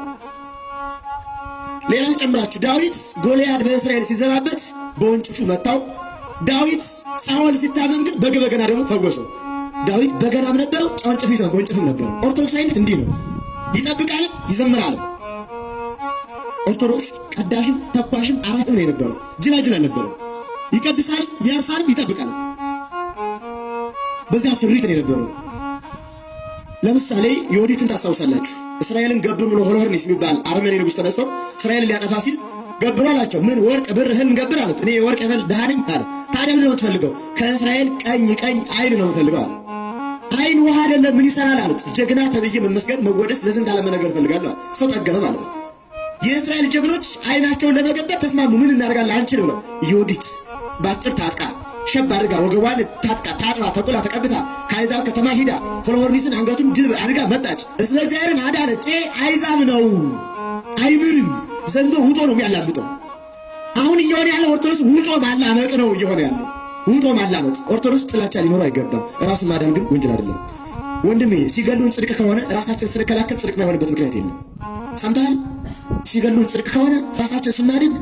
Speaker 12: ሌላ ጨምራችሁ ዳዊት ጎልያድ በእስራኤል ሲዘባበት በወንጭፉ መታው። ዳዊት ሳኦል ሲታመም ግን በገና ደግሞ ፈወሰው። ዳዊት በገናም ነበረው ወንጭፍም ነበረው። ኦርቶዶክሳዊነት እንዲህ ነው። ይጠብቃል፣ ይዘምራል። ኦርቶዶክስ ቀዳሽም ተኳሽም አራሽም ነው የነበረው። ጅላጅል አልነበረም። ይቀድሳል፣ ያርሳል፣ ይጠብቃል። በዚያ ስሪት ነው የነበረው። ለምሳሌ ዮዲትን ታስታውሳላችሁ። እስራኤልን ገብሩ ብሎ ሆሎርኒስ የሚባል አርመኒ ንጉሥ ተነስቶ እስራኤልን ሊያጠፋ ሲል ገብሩ አላቸው። ምን ወርቅ ብር እህል እንገብር አሉት። እኔ የወርቅ እህል ድሃ ነኝ አለ። ታዲያ ምን ነው የምትፈልገው? ከእስራኤል ቀኝ አይን ነው የምፈልገው አለ። አይን ውሃ አይደለም ምን ይሰራል አሉት። ጀግና ተብዬ መመስገን መወደስ ለዝንት ዓለም ነገር ፈልጋለሁ። ሰው ጠገበ ማለት ነው። የእስራኤል ጀግኖች አይናቸውን ለመገበር ተስማሙ። ምን እናደርጋለን አንችልም ነው። ዮዲት ባጭር ታጥቃ ሸብ አድርጋ ወገቧን ታጥባ ተቁላ ተቀብታ ከአሕዛብ ከተማ ሂዳ ሆሎርኒስን አንገቱን ድል አድርጋ መጣች። እስመ እግዚአብሔርን አዳነች። አሕዛብ ነው አይምርም። ዘንዶ ውጦ ነው የሚያላምጠው። አሁን እየሆነ ያለው ኦርቶዶክስ ውጦ ማላመጥ ነው እየሆነ ያለው። ውጦ ማላመጥ ኦርቶዶክስ ጥላቻ ሊኖር አይገባም። ራስን ማዳን ግን ወንጀል አይደለም። ወንድሜ ሲገሉን ጽድቅ ከሆነ ራሳችን ስንከላከል ጽድቅ የማይሆንበት ምክንያት የለም። ሰምተሃል? ሲገሉን ጽድቅ ከሆነ ራሳችን ስናድን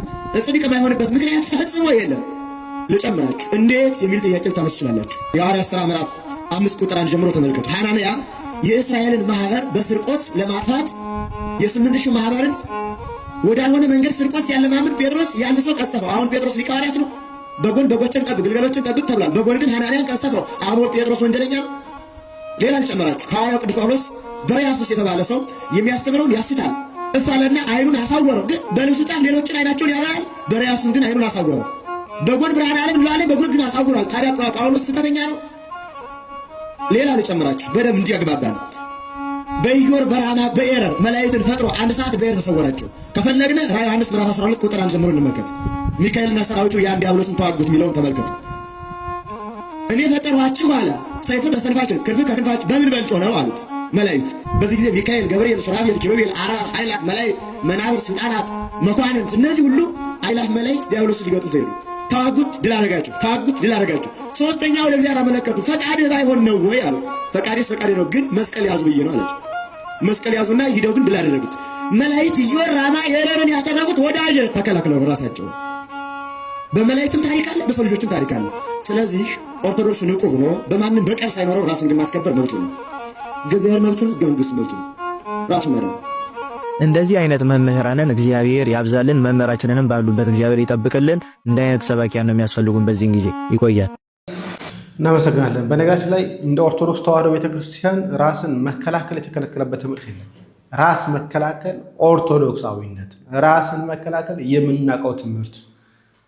Speaker 12: ጽድቅ የማይሆንበት ምክንያት ፈጽሞ የለም። ልጨምራችሁ እንዴት የሚል ጥያቄ ልታነሱ ትችላላችሁ። የሐዋርያት ሥራ ምዕራፍ 5 ቁጥር 1 ጀምሮ ተመልከቱ። ሐናንያ የእስራኤልን ማህበር በስርቆት ለማጥፋት የ8000 ማህበርን ወዳልሆነ መንገድ ስርቆት ሲያለማምድ ጴጥሮስ ያን ሰው ቀሰፈው። አሁን ጴጥሮስ ሊቀ ሐዋርያት ነው። በጎን በጎችን ጠብቅ፣ ግልገሎችን ጠብቅ ተብሏል። በጎን ግን ሐናንያን ቀሰፈው። አሁን ጴጥሮስ ወንጀለኛ ነው። ሌላ ልጨምራችሁ። ሐዋርያው ቅዱስ ጳውሎስ በርያሱስ የተባለ ሰው የሚያስተምረውን ያስታል። እፋለና አይኑን አሳወረው። ግን በልብሱ ጫፍ ሌሎችን አይናቸውን ያበራል፣ በርያሱስ ግን አይኑን አሳወረው። በጎን ብርሃን ዓለም እንለዋለን፣ በጎን ግን አሳውሯል። ታዲያ ጳውሎስ ስህተተኛ ነው? ሌላ ልጨምራችሁ በደንብ እንዲያግባባ ነው። በኢዮር በራማ በኤረር መላእክትን ፈጥሮ አንድ ሰዓት በኤረር ተሰወራቸው። ከፈለግነ ራዕይ ዮሐንስ ምዕራፍ 12 ቁጥር 1 ጀምሮ እንመልከት። ሚካኤልና ሰራዊቱ ያን ዲያብሎስን ተዋጉት የሚለውን ተመልከቱ። እኔ ፈጠርኋችሁ አለ። ሰይፉ ተሰልፋችሁ ክንፍ ከክንፋችሁ በምን በልጦ ነው አሉት መላእክት። በዚህ ጊዜ ሚካኤል፣ ገብርኤል፣ ሱራፌል፣ ኪሩቤል፣ አርባብ ኃይላት መላእክት፣ መናብር፣ ስልጣናት፣ መኳንንት እነዚህ ሁሉ ኃይላት መላእክት ዲያብሎስን ሊገጥሙት ሄዱ። ተዋጉት፣ ድል አደረጋችሁ። ተዋጉት፣ ድል አደረጋችሁ። ሶስተኛው ለእግዚአብሔር አመለከቱ። ፈቃድህ ባይሆን ነው ወይ አሉት። ፈቃዴስ ፈቃዴ ነው፣ ግን መስቀል ያዙ ብዬ ነው አለች። መስቀል ያዙና ሂደው ግን ድል አደረጉት። መላእክት ኢዮር ራማ ኤረርን ያተረፉት ወዳጅ ተከላክለው ራሳቸው። በመላእክትም ታሪክ አለ፣ በሰው ልጆችም ታሪክ አለ። ስለዚህ ኦርቶዶክስ ንቁ ሆኖ በማንም በቀር ሳይኖረው ራስን ግን ማስከበር መብቱ ነው። እግዚአብሔር መብቱ ነው፣ ሕገ መንግሥት መብቱ ነው። ራሱ ማለት
Speaker 3: እንደዚህ አይነት መምህራንን እግዚአብሔር ያብዛልን፣ መምህራችንንም ባሉበት እግዚአብሔር ይጠብቅልን። እንደ አይነት ሰባኪያን ነው የሚያስፈልጉን በዚህን ጊዜ። ይቆያል።
Speaker 7: እናመሰግናለን። በነገራችን ላይ እንደ ኦርቶዶክስ ተዋሕዶ ቤተክርስቲያን ራስን መከላከል የተከለከለበት ትምህርት የለም። ራስ መከላከል ኦርቶዶክሳዊነት፣ ራስን መከላከል የምናውቀው ትምህርት።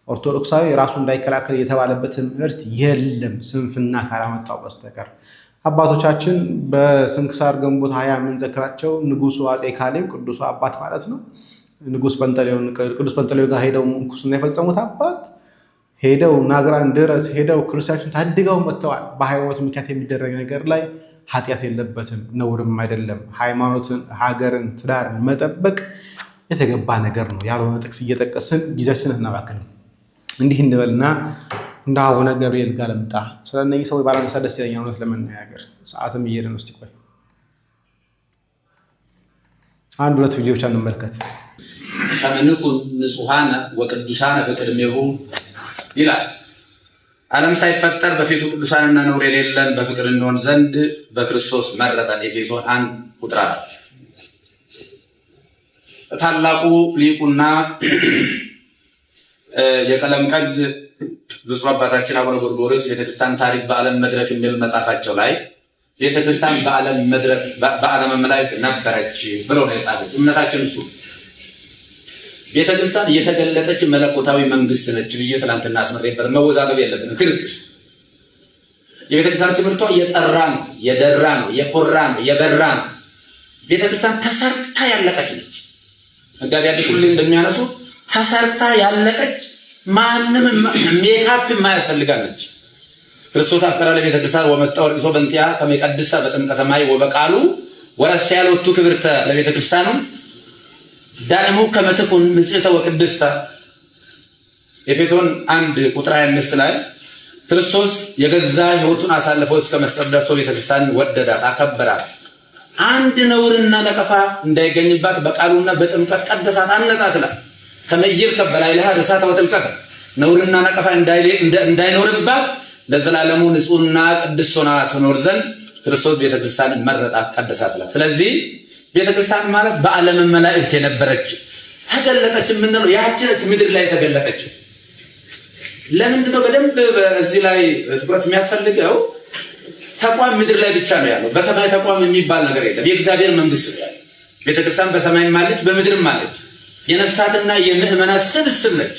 Speaker 7: ኦርቶዶክሳዊ ራሱ እንዳይከላከል የተባለበት ትምህርት የለም፣ ስንፍና ካላመጣው በስተቀር። አባቶቻችን በስንክሳር ግንቦት 20 የምንዘክራቸው ንጉሱ አፄ ካሌብ ቅዱሱ አባት ማለት ነው። ቅዱስ ጰንጠሌዎን ጋር ሄደው ምንኩስና የፈጸሙት አባት ሄደው ናግራን ድረስ ሄደው ክርስቲያኖችን ታድገው መጥተዋል። በሃይማኖት ምክንያት የሚደረግ ነገር ላይ ኃጢአት የለበትም፣ ነውርም አይደለም። ሃይማኖትን፣ ሀገርን፣ ትዳርን መጠበቅ የተገባ ነገር ነው። ያልሆነ ጥቅስ እየጠቀስን ጊዜያችንን እናባክንም። እንዲህ እንበልና እንደ አቡነ ገብርኤል ጋር ልምጣ። ስለነዚህ ሰዎች ባላነሳ ደስ ይለኛል እውነት ለመናገር ሰዓትም እየሄደን ውስጥ ይቆይ። አንድ ሁለት ቪዲዮዎች እንመልከት።
Speaker 4: ከመንኩን ንጹሃነ ወቅዱሳነ በቅድሜሁ ይላል። ዓለም ሳይፈጠር በፊቱ ቅዱሳንና ነውር የሌለን በፍቅር እንሆን ዘንድ በክርስቶስ መረጠን። ኤፌሶን 1 ቁጥር 4። ታላቁ ሊቁና የቀለም ቀድ ብፁዕ አባታችን አቡነ ጎርጎርዮስ ቤተክርስቲያን ታሪክ በዓለም መድረክ የሚል መጽሐፋቸው ላይ ቤተክርስቲያን በዓለም መድረክ በዓለም መላእክት ነበረች ብለው ነው የጻፉት። እምነታችን እሱ ቤተክርስቲያን የተገለጠች መለኮታዊ መንግስት ነች ብዬ ትናንትና አስመሬበት። መወዛገብ የለብንም፣ ክርክር። የቤተክርስቲያን ትምህርቷ የጠራ ነው፣ የደራ ነው፣ የኮራ ነው፣ የበራ ነው። ቤተክርስቲያን ተሰርታ ያለቀች ነች። መጋቢ አዲስ ሁሌ እንደሚያነሱ ተሰርታ ያለቀች ማንም ሜካፕ የማያስፈልጋት ነች። ክርስቶስ አፍቀረ ለቤተክርስቲያን ወመጣ ወርሶ በእንቲያ ከመቀድሳ በጥምቀተ ማይ ወበቃሉ ወረስያል ወጡ ክብርተ ለቤተክርስቲያኑ ዳይሙ ከመተኩን ንጽሕተ ወቅድስተ። ኤፌሶን 1 ቁጥር 25 ላይ ክርስቶስ የገዛ ሕይወቱን አሳልፎ እስከ መስጠት ደርሶ ቤተክርስቲያን ወደዳት፣ አከበራት። አንድ ነውርና ነቀፋ እንዳይገኝባት በቃሉና በጥምቀት ቀደሳት፣ አነጻት ይላል። ከመይር ከበላይለሃ ርሳተ ወጥምቀት ነውርና ነቀፋ እንዳይኖርባት ለዘላለሙ ንጹህና ቅድስት ሆና ትኖር ዘንድ ክርስቶስ ቤተክርስቲያንን መረጣት፣ ቀደሳት ይላል። ስለዚህ ቤተክርስቲያን ማለት በዓለም መላእክት የነበረች ተገለጠች የምንለው ያቺ ነች። ምድር ላይ ተገለጠች። ለምንድን ነው በደንብ በዚህ ላይ ትኩረት የሚያስፈልገው? ተቋም ምድር ላይ ብቻ ነው ያለው። በሰማይ ተቋም የሚባል ነገር የለም። የእግዚአብሔር መንግስት ነው ያለው። ቤተክርስቲያን በሰማይም አለች በምድርም አለች። የነፍሳትና የምእመናት ስብስብ ነች።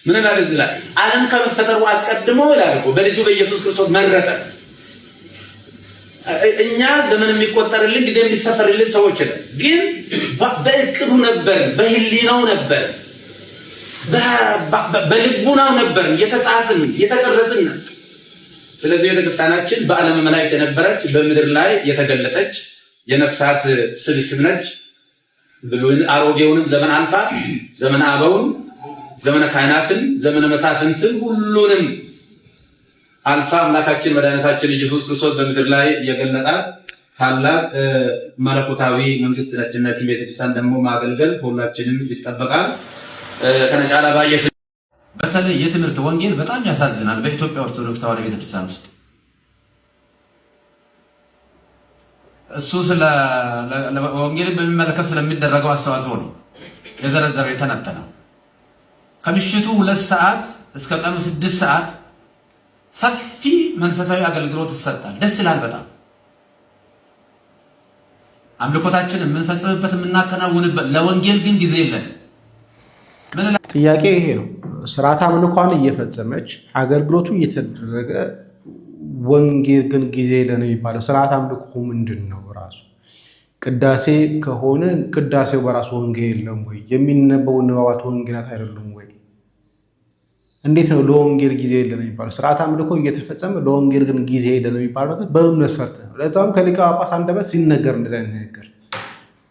Speaker 4: ምን ማለት እዚህ ላይ ዓለም ከመፈጠሩ አስቀድሞ ይላል እኮ በልጁ በኢየሱስ ክርስቶስ መረጠ። እኛ ዘመን የሚቆጠርልን ጊዜ የሚሰፈርልን ሰዎች ነን፣ ግን በእቅዱ ነበር፣ በህሊናው ነበር፣ በልቡናው ነበር የተጻፍን የተቀረጽን። ስለዚህ ቤተክርስቲያናችን በዓለም መላእክት የነበረች በምድር ላይ የተገለጠች የነፍሳት ስብስብ ነች። ብሉይን አሮጌውንም ዘመን አልፋ ዘመነ አበውን ዘመነ ካህናትን ዘመነ መሳፍንትን ሁሉንም አልፋ አምላካችን መድኃኒታችን ኢየሱስ ክርስቶስ በምድር ላይ የገለጣት ታላቅ መለኮታዊ መንግስት ነችና ቤተክርስቲያን ደግሞ ማገልገል ሁላችንም ይጠበቃል። ከነጫላ ባየ በተለይ የትምህርት ወንጌል በጣም ያሳዝናል። በኢትዮጵያ ኦርቶዶክስ ተዋሕዶ ቤተክርስቲያን ውስጥ እሱ ስለ ወንጌል በሚመለከት ስለሚደረገው አስተዋጽኦ ነው የዘረዘረው የተነተነው። ከምሽቱ 2 ሰዓት እስከ ቀኑ 6 ሰዓት ሰፊ መንፈሳዊ አገልግሎት ይሰጣል። ደስ ይላል በጣም አምልኮታችንን የምንፈጽምበት የምናከናውንበት። ለወንጌል ግን ጊዜ የለን።
Speaker 7: ጥያቄ ይሄ ነው። ስርዓተ አምልኮን እየፈጸመች አገልግሎቱ እየተደረገ ወንጌል ግን ጊዜ የለን የሚባለው ስርዓተ አምልኮ ምንድን ነው? ራሱ ቅዳሴ ከሆነ ቅዳሴው በራሱ ወንጌል የለም ወይ? የሚነበቡ ንባባት ወንጌላት አይደሉም ወይ? እንዴት ነው ለወንጌል ጊዜ የለን የሚባለው? ስርዓተ አምልኮ እየተፈጸመ ለወንጌል ግን ጊዜ የለን የሚባለው ነገር በምን መስፈርት ነው? ለዛውም ከሊቀ ጳጳስ አንደበት ሲነገር እንደዛ አይነት ነገር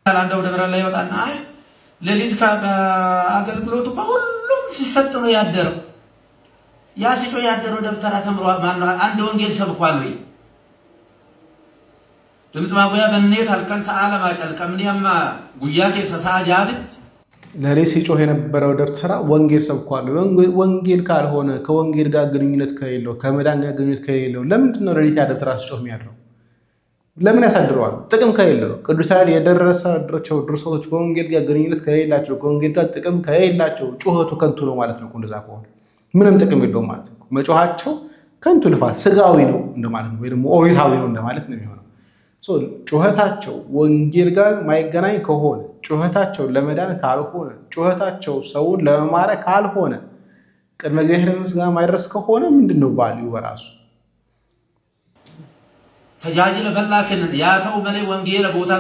Speaker 4: አንደው ደብረ ላይ ይወጣና ሌሊት ከአገልግሎቱ በሁሉም ሲሰጥ ነው ያደረው። ያ ሲጮ ያደረው ደብተራ ተምሮ ማነው አንድ ወንጌል ሰብኳል ወይ? ድምጽ ማጉያ በእኔት አልከን ሰዓለ ማጨልቀም ዲያማ ጉያ ከሰሳ ጃትት
Speaker 7: ለሌሊት ሲጮህ የነበረው ደብተራ ወንጌል ሰብኳል። ወንጌል ካልሆነ ከወንጌል ጋር ግንኙነት ከሌለው ከመዳን ጋር ግንኙነት ከሌለው ለምንድን ነው ለሌሊት ያ ደብተራ ሲጮህ የሚያድረው? ለምን ያሳድረዋል? ጥቅም ከሌለው ቅዱሳን የደረሳቸው ድርሰቶች ከወንጌል ጋር ግንኙነት ከሌላቸው ከወንጌል ጋር ጥቅም ከሌላቸው ጩኸቱ ከንቱ ነው ማለት ነው። እንደዛ ከሆነ ምንም ጥቅም የለውም ማለት ነው። መጮሃቸው ከንቱ ልፋት ስጋዊ ነው እንደማለት ነው፣ ወይ ደግሞ ኦሪታዊ ነው እንደማለት ነው የሚሆነው። ጩኸታቸው ወንጌል ጋር ማይገናኝ ከሆነ ጩኸታቸው ለመዳን ካልሆነ ጩኸታቸው ሰውን ለመማረክ ካልሆነ ቅድመ እግዚአብሔር ምስጋና ማይደርስ ከሆነ ምንድነው ቫልዩ በራሱ?
Speaker 4: ተጃጅለ በላከን ያተው በለ ወንጌል ቦታ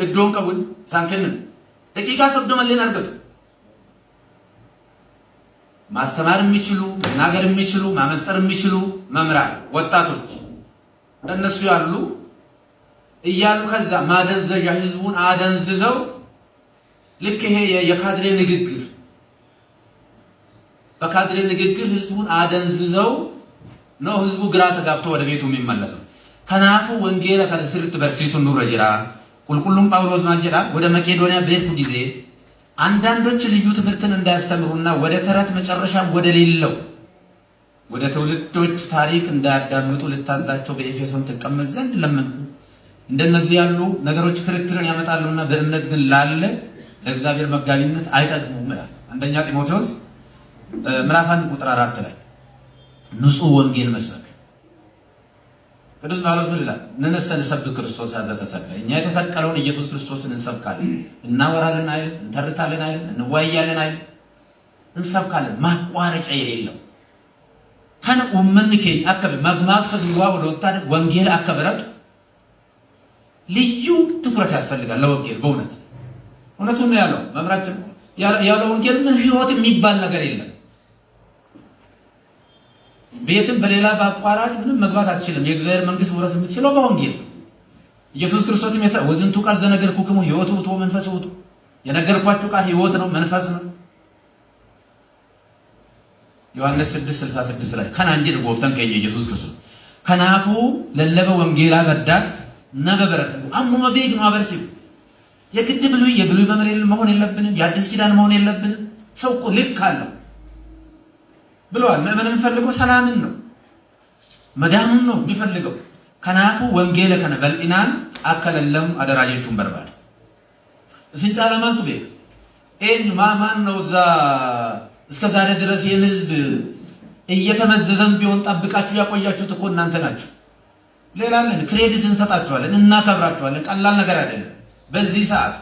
Speaker 4: እዶን ቀቡን ሳንከን ደቂቃ ሰብዶ መለን አርገት ማስተማር የሚችሉ መናገር የሚችሉ ማመስጠር የሚችሉ መምራን ወጣቶች እንደነሱ ያሉ እያሉ ከዛ ማደንዘዣ ህዝቡን አደንዝዘው ልክ ይሄ የካድሬ ንግግር በካድሬ ንግግር ህዝቡን አደንዝዘው ነው ህዝቡ ግራ ተጋብቶ ወደ ቤቱ የሚመለሰው። ከናፉ ወንጌል ከስርት በርሲቱ ኑሮ ጅራ ቁልቁሉም ጳውሎስ ማንጀራ ወደ መቄዶንያ በሄድኩ ጊዜ አንዳንዶች ልዩ ትምህርትን እንዳያስተምሩና ወደ ተረት መጨረሻ ወደ ሌለው ወደ ትውልዶች ታሪክ እንዳያዳምጡ ልታዛቸው በኤፌሶን ተቀመጥ ዘንድ ለመንኩ። እንደነዚህ ያሉ ነገሮች ክርክርን ያመጣሉና በእምነት ግን ላለ ለእግዚአብሔር መጋቢነት አይጠቅሙም ይላል አንደኛ ጢሞቴዎስ ምዕራፍ 1 ቁጥር 4 ላይ ንጹህ ወንጌል መስበክ። ቅዱስ ጳውሎስ ምን ይላል? ነነሰን ሰብክ ክርስቶስ አዘ ተሰቀለ። እኛ የተሰቀለውን ኢየሱስ ክርስቶስን እንሰብካለን፣ እናወራለን አይደል? እንተርታለን አይደል? እንወያያለን አይደል? እንሰብካለን ማቋረጫ የሌለው ከነ ኡመንከ አከበ ማግማክሰ ዱዋ ወዶታ ወንጌል አከበራት ልዩ ትኩረት ያስፈልጋል ለወንጌል። በእውነት እውነቱን ነው ያለው መምራችን ያለው ወንጌል ምን ህይወት የሚባል ነገር የለም። ቤትም በሌላ በአቋራጭ ምንም መግባት አትችልም። የእግዚአብሔር መንግስት ወረስ የምትችለው በወንጌል ኢየሱስ ክርስቶስ ወዝንቱ ቃል ዘነገርኩክሙ ህይወቱ ውእቱ መንፈስ ውእቱ። የነገርኳችሁ ቃል ህይወት ነው መንፈስ ነው። ዮሐንስ 6:66 ላይ ከናንጀ ጎፍተን ከየ ኢየሱስ ክርስቶስ ከናፉ ለለበ ወንጌላ በርዳት ነበረት አሙመ ቤግ ነው አበርሲው የግድ ብሉይ የብሉይ መምህር መሆን የለብንም። የአዲስ ኪዳን መሆን የለብንም። ሰው እኮ ልክ አለው ብለዋል። ምእመን የሚፈልገው ሰላምን ነው መዳኑን ነው የሚፈልገው። ከናፉ ወንጌል ከነ በልኢናን አከለለም አደራጀቹን በርባል እስንጫላ ማልቱ ቤት ኤን ማማን ነው ዛ እስከ ዛሬ ድረስ የህዝብ እየተመዘዘን ቢሆን ጠብቃችሁ ያቆያችሁት እኮ እናንተ ናችሁ። ሌላለን ክሬዲት እንሰጣችኋለን፣ እናከብራችኋለን። ቀላል ነገር አይደለም። በዚህ ሰዓት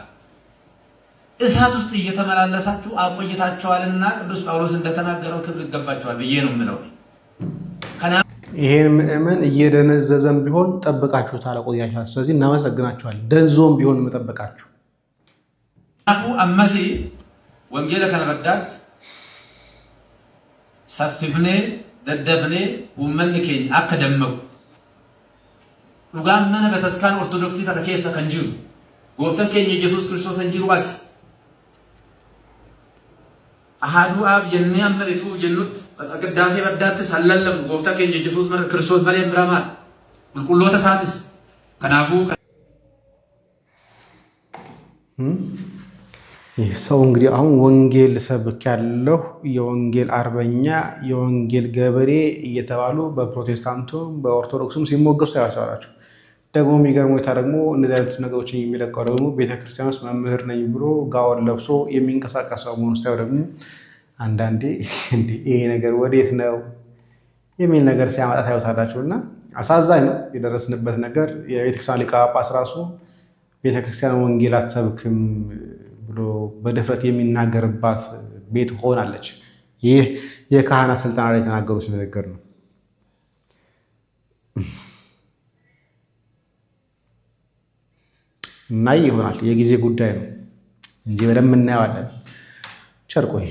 Speaker 4: እሳት ውስጥ እየተመላለሳችሁ አቆይታችኋልና ቅዱስ ጳውሎስ እንደተናገረው ክብር ይገባችኋል ብዬ ነው የምለው።
Speaker 7: ይሄን ምእመን እየደነዘዘን ቢሆን ጠብቃችሁት አላቆያችኋል። ስለዚህ እናመሰግናችኋለን። ደንዞም ቢሆን መጠበቃችሁ
Speaker 4: አፉ አመሲ ወንጌል ከነበዳት ሰፍብኔ ደደብኔ ወመንከኝ አከደመው ኡጋመነ በተስካን ኦርቶዶክሲ ተከሰ ከንጂሩ ጎፍተን ከኝ ኢየሱስ ክርስቶስ እንጂሩ ዋስ አሃዱ አብ የኒያም ለይቱ ጀኑት ቅዳሴ በዳት ሰለለም ጎፍታ ከኝ ኢየሱስ መር ክርስቶስ መሪም ብራማል ቁልቁሎ ተሳትስ ከናቡ
Speaker 7: ይህ ሰው እንግዲህ አሁን ወንጌል ሰብክ ያለው የወንጌል አርበኛ የወንጌል ገበሬ እየተባሉ በፕሮቴስታንቱ በኦርቶዶክሱም ሲሞገሱ ያሳራቸው ደግሞ የሚገርመው ሁኔታ ደግሞ እነዚህ አይነት ነገሮችን የሚለቀው ደግሞ ቤተክርስቲያን ውስጥ መምህር ነኝ ብሎ ጋውን ለብሶ የሚንቀሳቀሰው ሞንስታው ደግሞ አንዳንዴ ይሄ ነገር ወዴት ነው የሚል ነገር ሲያመጣ ታዩታላችሁና አሳዛኝ ነው የደረስንበት ነገር። የቤተክርስቲያን ሊቀ ጳጳስ ራሱ ቤተክርስቲያን ወንጌል አትሰብክም ብሎ በድፍረት የሚናገርባት ቤት ሆናለች። ይህ የካህናት ስልጣን ላይ የተናገሩት ነገር ነው። እናይ ይሆናል የጊዜ ጉዳይ ነው እንጂ በደንብ እናየዋለን። ቸር ቆይ።